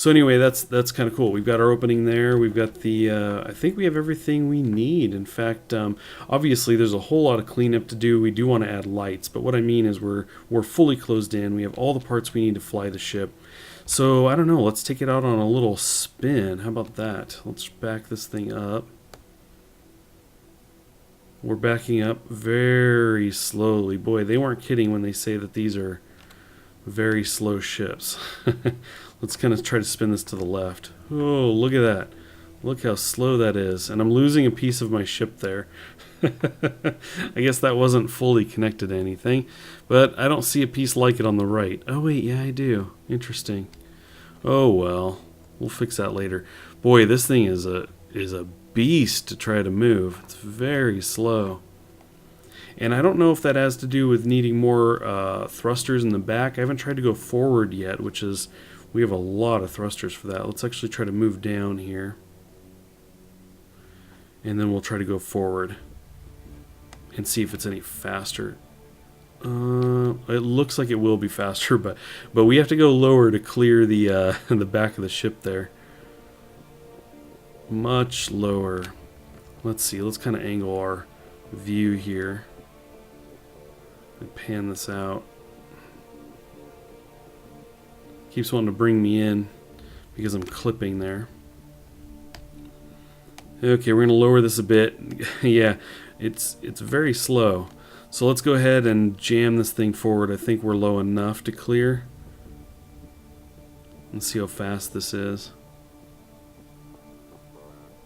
So anyway, that's kind of cool. We've got our opening there. We've got the, I think we have everything we need. In fact, obviously there's a whole lot of cleanup to do. We do want to add lights, but what I mean is we're fully closed in. We have all the parts we need to fly the ship. So I don't know, let's take it out on a little spin. How about that? Let's back this thing up. We're backing up very slowly. Boy, they weren't kidding when they say that these are very slow ships. Let's kind of try to spin this to the left. Oh, look at that. Look how slow that is. And I'm losing a piece of my ship there. I guess that wasn't fully connected to anything. But I don't see a piece like it on the right. Oh, wait, yeah, I do. Interesting. Oh, well. We'll fix that later. Boy, this thing is a beast to try to move. It's very slow. And I don't know if that has to do with needing more thrusters in the back. I haven't tried to go forward yet, which is... We have a lot of thrusters for that. Let's actually try to move down here. And then we'll try to go forward. And see if it's any faster. It looks like it will be faster, but we have to go lower to clear the the back of the ship there. Much lower. Let's see. Let's kind of angle our view here. And pan this out. Keeps wanting to bring me in because I'm clipping there. Okay, we're going to lower this a bit. Yeah, it's very slow. So let's go ahead and jam this thing forward. I think we're low enough to clear. Let's see how fast this is.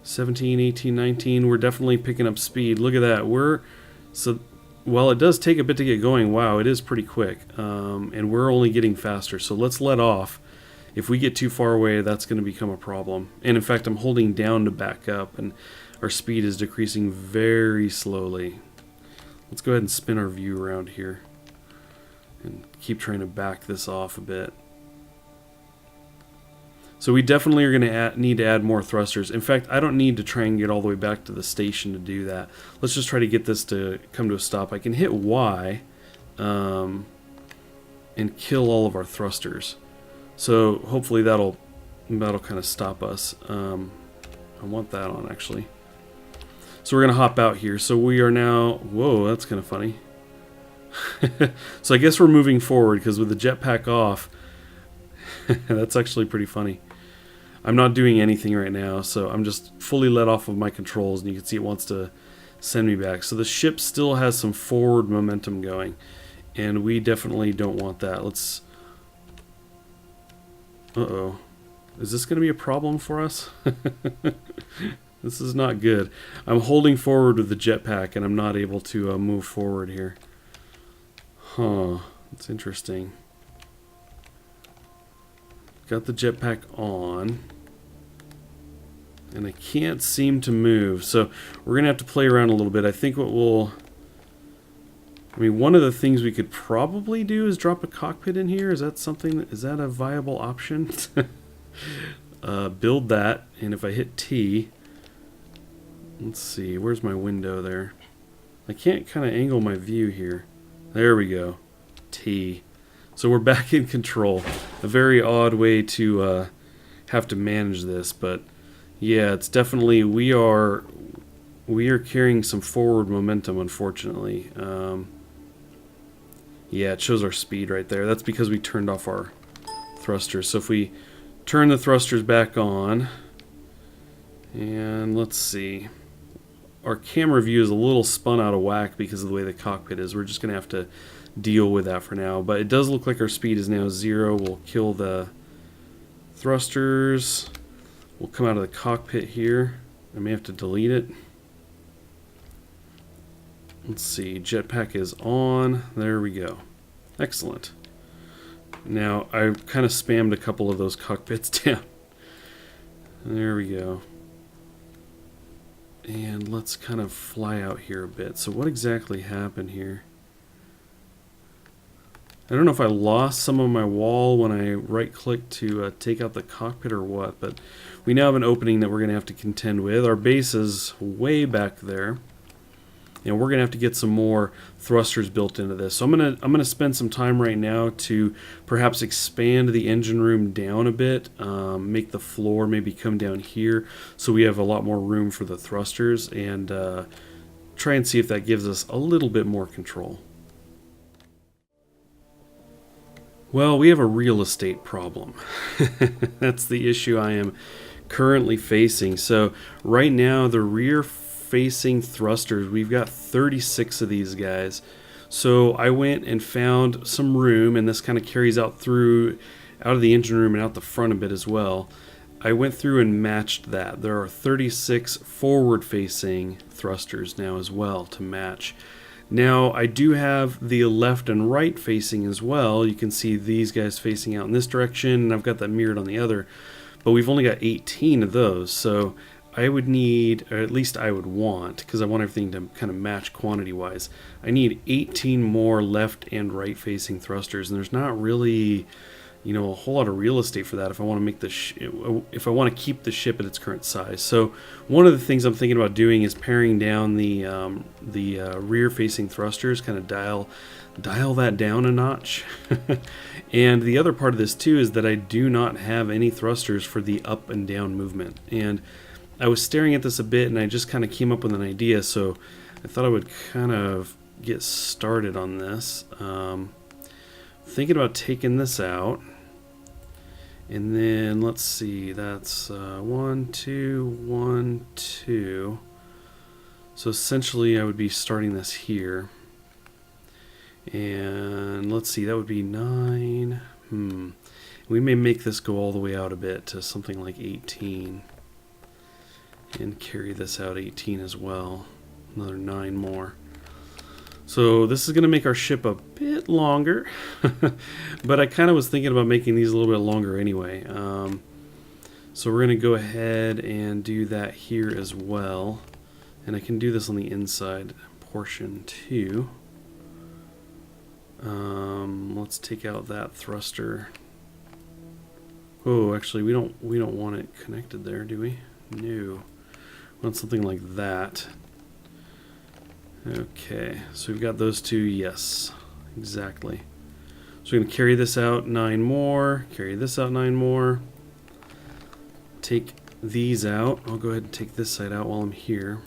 17, 18, 19. We're definitely picking up speed. Look at that. While it does take a bit to get going, wow, it is pretty quick. And we're only getting faster. So let's let off. If we get too far away, that's going to become a problem. And in fact, I'm holding down to back up, and our speed is decreasing very slowly. Let's go ahead and spin our view around here and keep trying to back this off a bit. So we definitely are going to need to add more thrusters. In fact, I don't need to try and get all the way back to the station to do that. Let's just try to get this to come to a stop. I can hit Y and kill all of our thrusters. So hopefully that'll kind of stop us. I want that on, actually. So we're going to hop out here. So we are now... Whoa, that's kind of funny. So I guess we're moving forward, because with the jetpack off, that's actually pretty funny. I'm not doing anything right now, so I'm just fully let off of my controls, and you can see it wants to send me back. So the ship still has some forward momentum going, and we definitely don't want that. Let's... Uh-oh. Is this going to be a problem for us? This is not good. I'm holding forward with the jetpack, and I'm not able to move forward here. Huh. That's interesting. Got the jetpack on. And I can't seem to move. So we're going to have to play around a little bit. I think what we'll... I mean, one of the things we could probably do is drop a cockpit in here. Is that something? Is that a viable option? Build that. And if I hit T... Let's see. Where's my window there? I can't kind of angle my view here. There we go. T. So we're back in control. A very odd way to have to manage this, but yeah, it's definitely we are carrying some forward momentum, unfortunately. Yeah, it shows our speed right there. That's because we turned off our thrusters. So if we turn the thrusters back on, and let's see, our camera view is a little spun out of whack because of the way the cockpit is. We're just going to have to deal with that for now, but it does look like our speed is now 0. We'll kill the thrusters. We'll come out of the cockpit here. I may have to delete it. Let's see, jetpack is on. There we go. Excellent. Now I kind of spammed a couple of those cockpits down. There we go. And let's kind of fly out here a bit. So what exactly happened here? I don't know if I lost some of my wall when I right-clicked to take out the cockpit or what, but we now have an opening that we're going to have to contend with. Our base is way back there. And we're gonna have to get some more thrusters built into this. So I'm gonna spend some time right now to perhaps expand the engine room down a bit, make the floor maybe come down here so we have a lot more room for the thrusters, and try and see if that gives us a little bit more control. Well, we have a real estate problem. That's the issue I am currently facing. So right now, the rear facing thrusters, we've got 36 of these guys. So I went and found some room, and this kind of carries out of the engine room and out the front a bit as well. I went through and matched that. There are 36 forward facing thrusters now as well to match. Now I do have the left and right facing as well. You can see these guys facing out in this direction, and I've got that mirrored on the other, but we've only got 18 of those. So I would need, or at least I would want, because I want everything to kind of match quantity wise, I need 18 more left and right facing thrusters, and there's not really, you know, a whole lot of real estate for that if I want to make if I want to keep the ship at its current size. So one of the things I'm thinking about doing is paring down the rear facing thrusters, kind of dial that down a notch. And the other part of this too is that I do not have any thrusters for the up and down movement, and I was staring at this a bit and I just kind of came up with an idea, so I thought I would kind of get started on this. Thinking about taking this out, and then let's see, that's 1, 2, 1, 2. So essentially I would be starting this here, and let's see, that would be 9. We may make this go all the way out a bit to something like 18. And carry this out 18 as well. Another 9 more. So this is going to make our ship a bit longer. But I kind of was thinking about making these a little bit longer anyway. So we're going to go ahead and do that here as well. And I can do this on the inside portion too. Let's take out that thruster. Oh, actually we don't want it connected there, do we? No. Want something like that. Okay, so we've got those two. Yes, exactly. So we're going to carry this out 9 more, carry this out 9 more, take these out. I'll go ahead and take this side out while I'm here.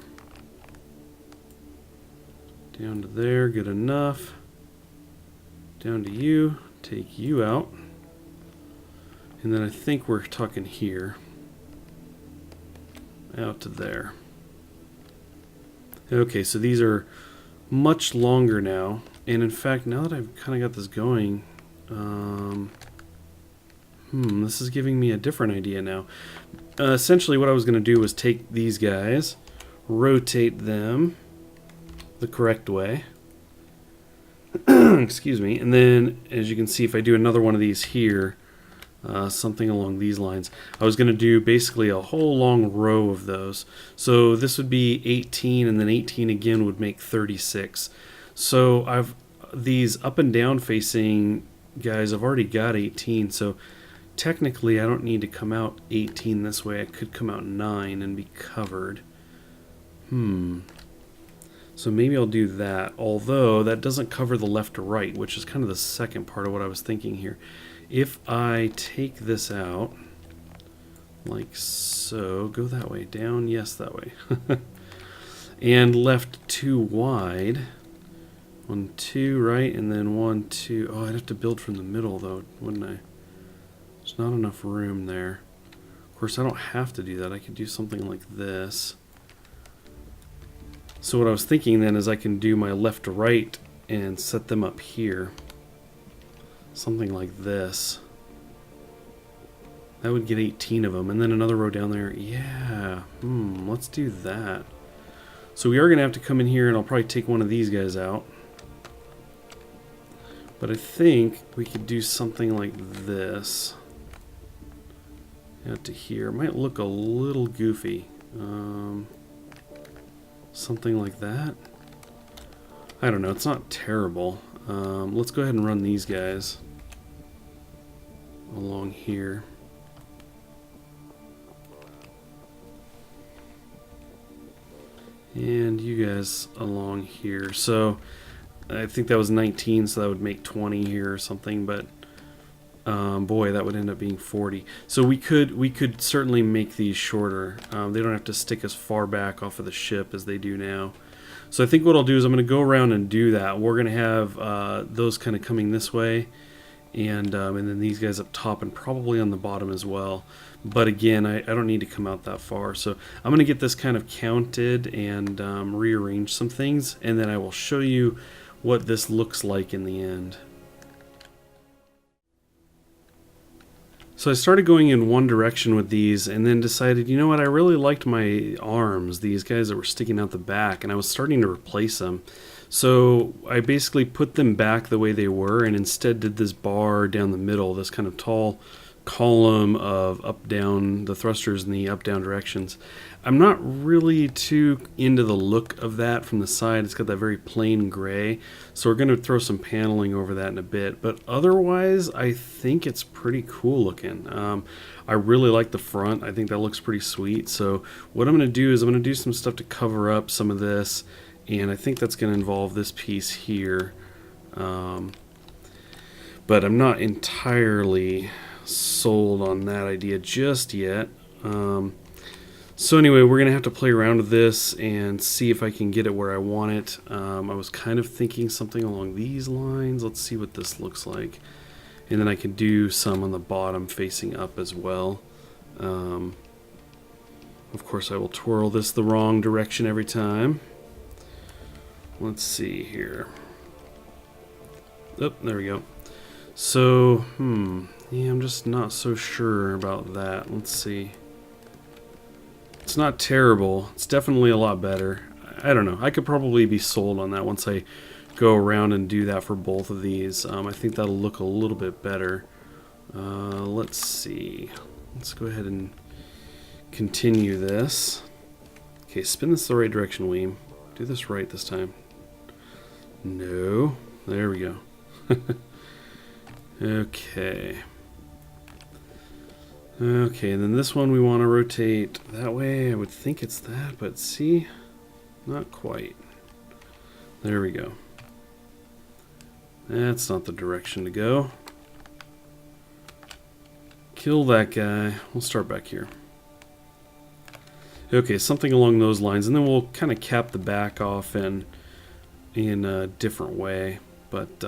Down to there, good enough. Down to you, take you out. And then I think we're talking here. Out to there. Okay, so these are much longer now, and in fact, now that I've kind of got this going, this is giving me a different idea now. Essentially what I was going to do was take these guys, rotate them the correct way, excuse me, and then as you can see, if I do another one of these here, something along these lines, I was going to do basically a whole long row of those. So this would be 18, and then 18 again would make 36. So I've these up and down facing guys, I've already got 18, so technically I don't need to come out 18 this way. I could come out 9 and be covered. So maybe I'll do that, although that doesn't cover the left to right, which is kind of the second part of what I was thinking here. If I take this out, like so, go that way, down, yes, that way, and left 2 wide, 1, 2, right, and then 1, 2, oh, I'd have to build from the middle, though, wouldn't I? There's not enough room there. Of course, I don't have to do that. I could do something like this. So what I was thinking then is I can do my left to right and set them up here. Something like this. That would get 18 of them, and then another row down there. Yeah, let's do that. So we are going to have to come in here, and I'll probably take one of these guys out. But I think we could do something like this. Out to here. Might look a little goofy. Something like that. I don't know, it's not terrible. Let's go ahead and run these guys along here. And you guys along here. So I think that was 19, so that would make 20 here or something, but boy, that would end up being 40. So we could certainly make these shorter. They don't have to stick as far back off of the ship as they do now. So I think what I'll do is I'm going to go around and do that. We're going to have those kind of coming this way, and then these guys up top and probably on the bottom as well. But again, I don't need to come out that far. So I'm going to get this kind of counted and rearrange some things, and then I will show you what this looks like in the end. So I started going in one direction with these and then decided, you know what, I really liked my arms, these guys that were sticking out the back, and I was starting to replace them. So I basically put them back the way they were and instead did this bar down the middle, this kind of tall column of up-down, the thrusters in the up-down directions. I'm not really too into the look of that from the side. It's got that very plain gray, so we're going to throw some paneling over that in a bit, but otherwise I think it's pretty cool looking. I really like the front. I think that looks pretty sweet. So what I'm going to do is I'm going to do some stuff to cover up some of this, and I think that's going to involve this piece here, but I'm not entirely sold on that idea just yet. So anyway, we're gonna have to play around with this and see if I can get it where I want it. I was kind of thinking something along these lines. Let's see what this looks like, and then I can do some on the bottom facing up as well. Of course I will twirl this the wrong direction every time. Let's see here. Oh, there we go. So yeah, I'm just not so sure about that. Let's see. It's not terrible. It's definitely a lot better. I don't know. I could probably be sold on that once I go around and do that for both of these. I think that'll look a little bit better. Let's see. Let's go ahead and continue this. Okay, spin this the right direction, Weem. Do this right this time. No. There we go. Okay. Okay, and then this one we want to rotate that way. I would think it's that, but see? Not quite. There we go. That's not the direction to go. Kill that guy. We'll start back here. Okay, something along those lines, and then we'll kind of cap the back off in a different way. But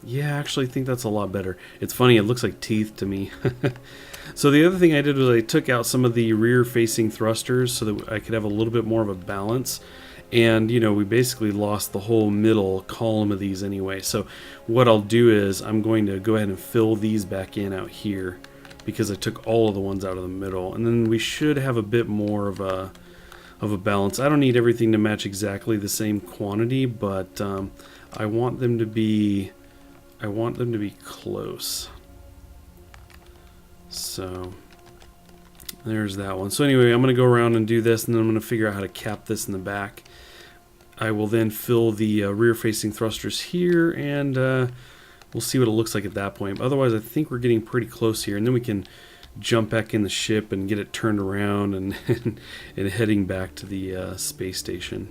yeah, I actually think that's a lot better. It's funny, it looks like teeth to me. So the other thing I did was I took out some of the rear-facing thrusters so that I could have a little bit more of a balance. And, you know, we basically lost the whole middle column of these anyway. So what I'll do is I'm going to go ahead and fill these back in out here because I took all of the ones out of the middle. And then we should have a bit more of a balance. I don't need everything to match exactly the same quantity, but I want them to be close. So there's that one. So anyway, I'm going to go around and do this, and then I'm going to figure out how to cap this in the back. I will then fill the rear-facing thrusters here, and we'll see what it looks like at that point. Otherwise, I think we're getting pretty close here, and then we can jump back in the ship and get it turned around and, and heading back to the space station.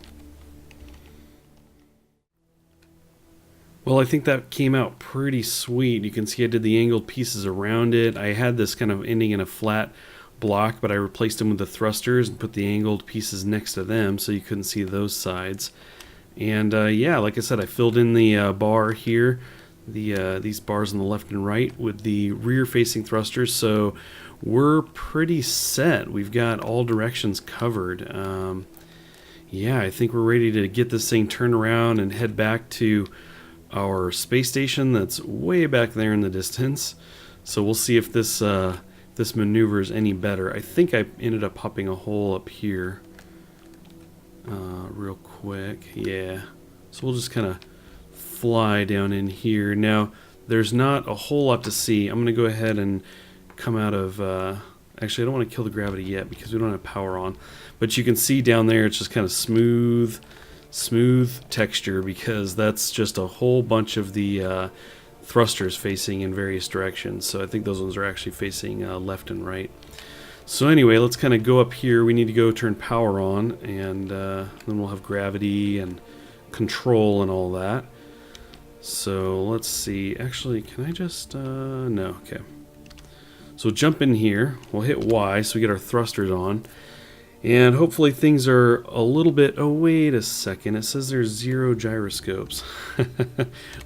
Well, I think that came out pretty sweet. You can see I did the angled pieces around it. I had this kind of ending in a flat block, but I replaced them with the thrusters and put the angled pieces next to them so you couldn't see those sides. And yeah, like I said, I filled in the bar here, these bars on the left and right with the rear-facing thrusters, so we're pretty set. We've got all directions covered. Yeah, I think we're ready to get this thing turned around and head back to our space station that's way back there in the distance. So we'll see if this this maneuver is any better. I think I ended up popping a hole up here real quick. Yeah, so we'll just kind of fly down in here. Now there's not a whole lot to see. I'm gonna go ahead and come out of actually I don't want to kill the gravity yet because we don't have power on, but you can see down there it's just kind of smooth texture because that's just a whole bunch of the thrusters facing in various directions. So I think those ones are actually facing left and right. So anyway, let's kind of go up here. We need to go turn power on, and then we'll have gravity and control and all that. So let's see. Actually, can I just... no, okay. So jump in here. We'll hit Y so we get our thrusters on. And hopefully things are a little bit... Oh, wait a second. It says there's 0 gyroscopes.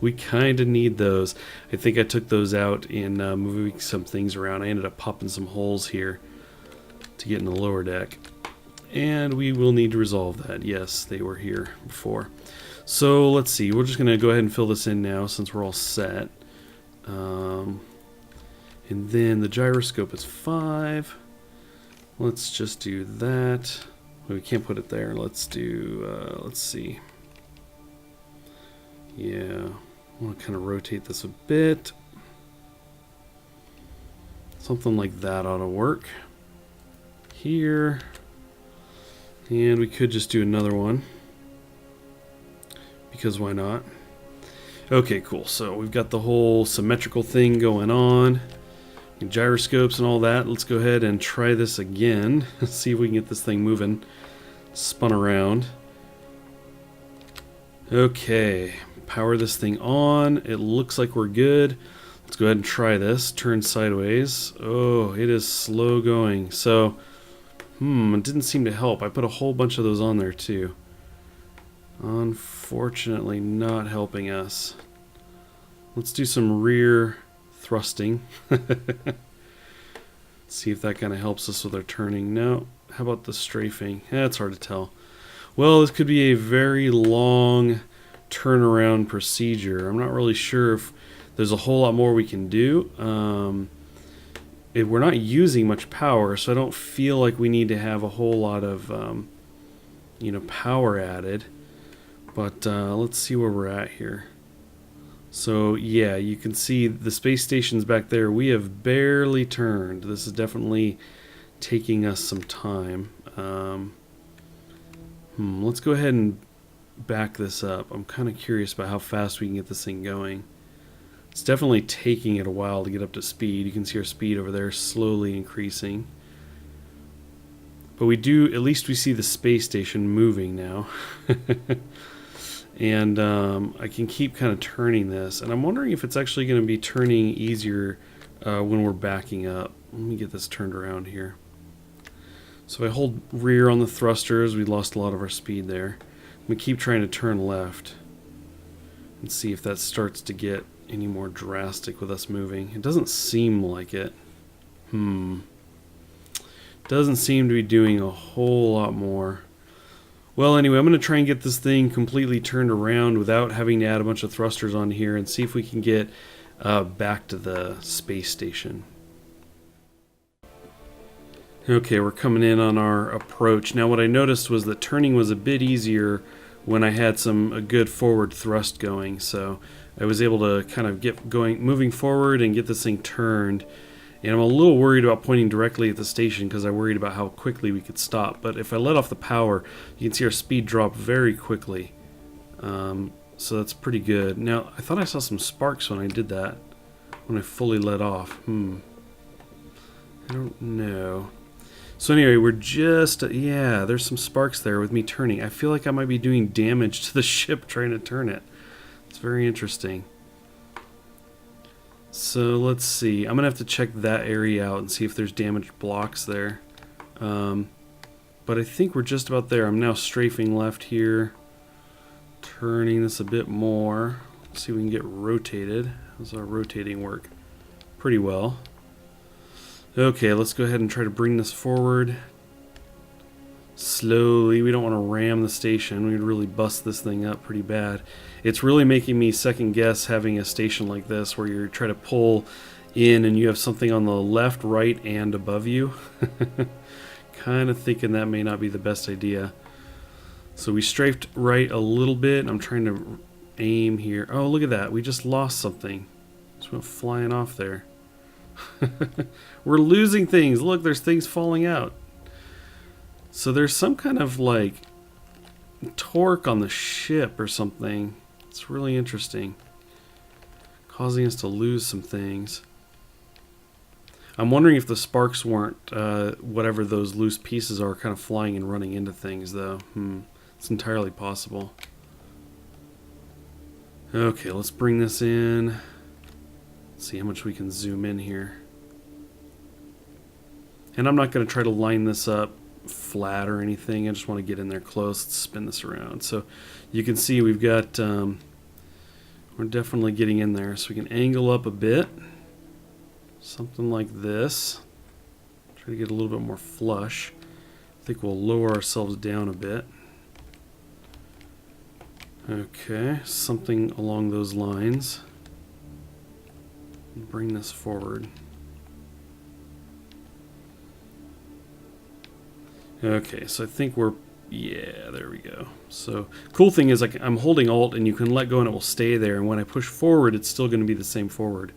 We kind of need those. I think I took those out in moving some things around. I ended up popping some holes here to get in the lower deck. And we will need to resolve that. Yes, they were here before. So let's see. We're just going to go ahead and fill this in now since we're all set. And then the gyroscope is 5. Let's just do that. Well, we can't put it there. Let's do, let's see. Yeah, I want to kind of rotate this a bit. Something like that ought to work. Here. And we could just do another one. Because why not? Okay, cool. So we've got the whole symmetrical thing going on. Gyroscopes and all that. Let's go ahead and try this again. See if we can get this thing moving. Spun around. Okay. Power this thing on. It looks like we're good. Let's go ahead and try this. Turn sideways. Oh, it is slow going. So, it didn't seem to help. I put a whole bunch of those on there too. Unfortunately, not helping us. Let's do some rear thrusting. See if that kind of helps us with our turning. No. How about the strafing? It's hard to tell. Well, this could be a very long turnaround procedure. I'm not really sure if there's a whole lot more we can do. We're not using much power, so I don't feel like we need to have a whole lot of power added. But let's see where we're at here. So yeah, you can see the space station's back there. We have barely turned. This is definitely taking us some time. Let's go ahead and back this up. I'm kind of curious about how fast we can get this thing going. It's definitely taking it a while to get up to speed. You can see our speed over there slowly increasing. But we do, at least we see the space station moving now. And I can keep kind of turning this. And I'm wondering if it's actually going to be turning easier when we're backing up. Let me get this turned around here. So if I hold rear on the thrusters, we lost a lot of our speed there. We keep trying to turn left and see if that starts to get any more drastic with us moving. It doesn't seem like it. Doesn't seem to be doing a whole lot more. Well, anyway, I'm going to try and get this thing completely turned around without having to add a bunch of thrusters on here and see if we can get back to the space station. Okay, we're coming in on our approach. Now what I noticed was that turning was a bit easier when I had a good forward thrust going. So I was able to kind of get going, moving forward and get this thing turned. And I'm a little worried about pointing directly at the station because I worried about how quickly we could stop. But if I let off the power, you can see our speed drop very quickly. So that's pretty good. Now, I thought I saw some sparks when I did that, when I fully let off. I don't know. So anyway, we're just, yeah, there's some sparks there with me turning. I feel like I might be doing damage to the ship trying to turn it. It's very interesting. So let's see. I'm going to have to check that area out and see if there's damaged blocks there. But I think we're just about there. I'm now strafing left here. Turning this a bit more. Let's see if we can get rotated. How's our rotating work? Pretty well. Okay, let's go ahead and try to bring this forward. Slowly. We don't want to ram the station. We'd really bust this thing up pretty bad. It's really making me second guess having a station like this where you're trying to pull in and you have something on the left, right, and above you. Kind of thinking that may not be the best idea. So we strafed right a little bit. I'm trying to aim here. Oh, look at that. We just lost something. Just went flying off there. We're losing things. Look, there's things falling out. So there's some kind of like torque on the ship or something. It's really interesting. Causing us to lose some things. I'm wondering if the sparks weren't whatever those loose pieces are kind of flying and running into things, though. It's entirely possible. Okay, let's bring this in. Let's see how much we can zoom in here. And I'm not going to try to line this up flat or anything. I just want to get in there close. Let's spin this around. So you can see we've got, we're definitely getting in there. So we can angle up a bit. Something like this. Try to get a little bit more flush. I think we'll lower ourselves down a bit. Okay, something along those lines. Bring this forward. Okay, so I think we're, yeah, there we go. So cool thing is like I'm holding Alt and you can let go and it will stay there, and when I push forward it's still going to be the same forward.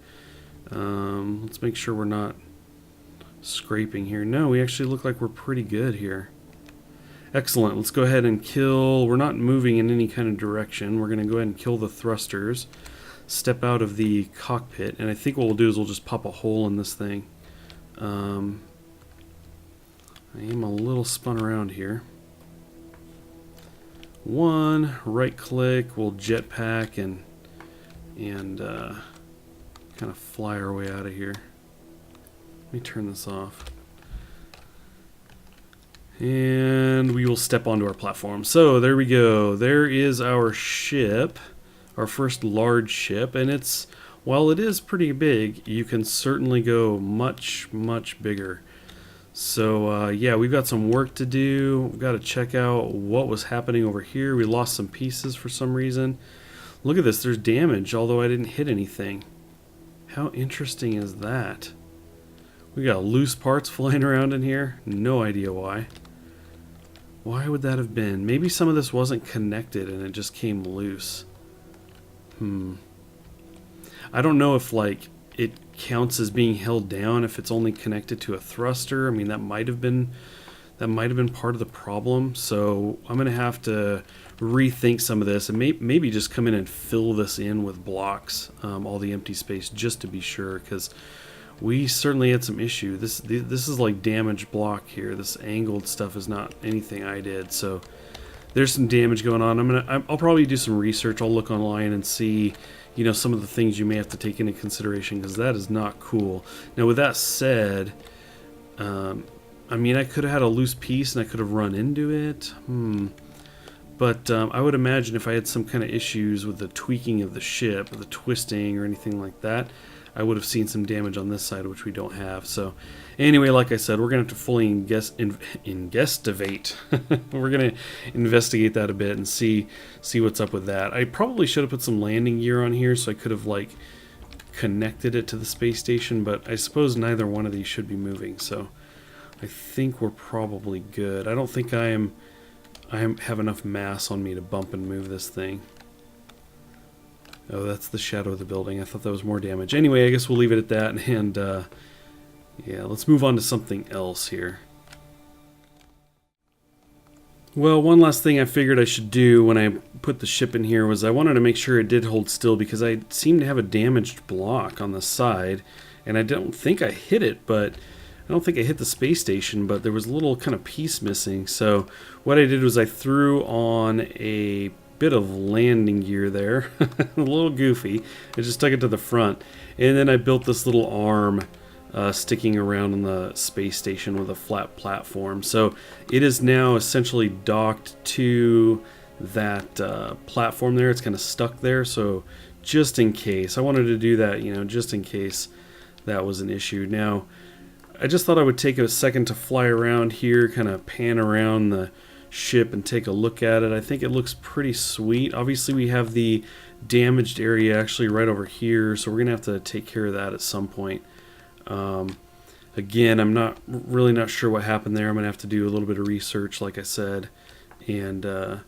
Let's make sure we're not scraping here. No, we actually look like we're pretty good here. Excellent. Let's go ahead and kill. We're not moving in any kind of direction. We're going to go ahead and kill the thrusters. Step out of the cockpit. And I think what we'll do is we'll just pop a hole in this thing. I am a little spun around here. One, right click. We'll jetpack and kind of fly our way out of here. Let me turn this off. And we will step onto our platform. So there we go. There is our ship, our first large ship, and it's, while it is pretty big, you can certainly go much, much bigger. So yeah, we've got some work to do. We've got to check out what was happening over here. We lost some pieces for some reason. Look at this, there's damage, although I didn't hit anything. How interesting is that? We got loose parts flying around in here. No idea why. Why would that have been? Maybe some of this wasn't connected and it just came loose. I don't know if like it counts as being held down if it's only connected to a thruster. I mean, that might have been part of the problem. So I'm gonna have to rethink some of this and maybe just come in and fill this in with blocks, all the empty space, just to be sure, because we certainly had some issue. This is like damaged block here. This angled stuff is not anything I did. So there's some damage going on. I'll probably do some research. I'll look online and see, you know, some of the things you may have to take into consideration, because that is not cool. Now, with that said, I mean, I could have had a loose piece and I could have run into it. But I would imagine if I had some kind of issues with the tweaking of the ship, or the twisting or anything like that, I would have seen some damage on this side, which we don't have. So anyway, like I said, we're going to have to fully investigate. We're going to investigate that a bit and see what's up with that. I probably should have put some landing gear on here so I could have like connected it to the space station, but I suppose neither one of these should be moving. So I think we're probably good. I don't think I have enough mass on me to bump and move this thing. Oh, that's the shadow of the building. I thought that was more damage. Anyway, I guess we'll leave it at that, and yeah, let's move on to something else here. Well, one last thing I figured I should do when I put the ship in here was I wanted to make sure it did hold still, because I seem to have a damaged block on the side, and I don't think I hit it, but I don't think I hit the space station, but there was a little kind of piece missing. So what I did was I threw on a bit of landing gear there, a little goofy. I just stuck it to the front, and then I built this little arm sticking around on the space station with a flat platform. So it is now essentially docked to that platform there. It's kind of stuck there, so just in case. I wanted to do that, you know, just in case that was an issue. Now, I just thought I would take a second to fly around here, kind of pan around the ship and take a look at it. I think it looks pretty sweet. Obviously, we have the damaged area actually right over here, so we're gonna have to take care of that at some point. Again, I'm really not sure what happened there. I'm gonna have to do a little bit of research, like I said, and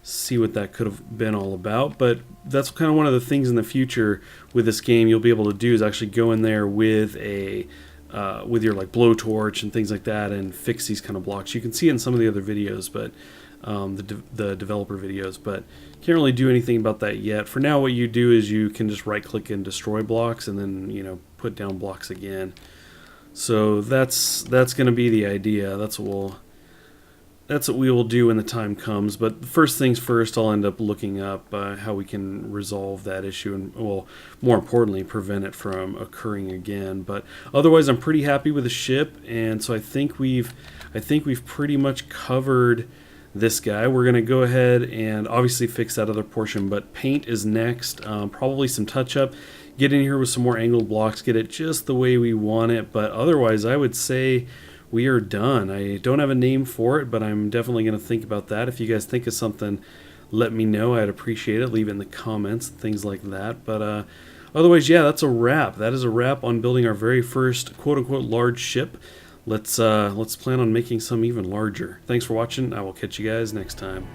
see what that could have been all about. But that's kind of one of the things in the future with this game you'll be able to do, is actually go in there with a with your like blowtorch and things like that and fix these kind of blocks. You can see it in some of the other videos, but the developer videos, but can't really do anything about that yet. For now, what you do is you can just right click and destroy blocks, and then, you know, put down blocks again. So that's going to be the idea. That's what we will do when the time comes. But first things first, I'll end up looking up how we can resolve that issue and, well, more importantly, prevent it from occurring again. But otherwise, I'm pretty happy with the ship, and so I think we've pretty much covered this guy. We're going to go ahead and obviously fix that other portion, but paint is next. Probably some touch up. Get in here with some more angled blocks, get it just the way we want it. But otherwise, I would say we are done. I don't have a name for it, but I'm definitely going to think about that. If you guys think of something, let me know. I'd appreciate it. Leave it in the comments, things like that. But otherwise, yeah, that's a wrap. That is a wrap on building our very first quote-unquote large ship. Let's plan on making some even larger. Thanks for watching. I will catch you guys next time.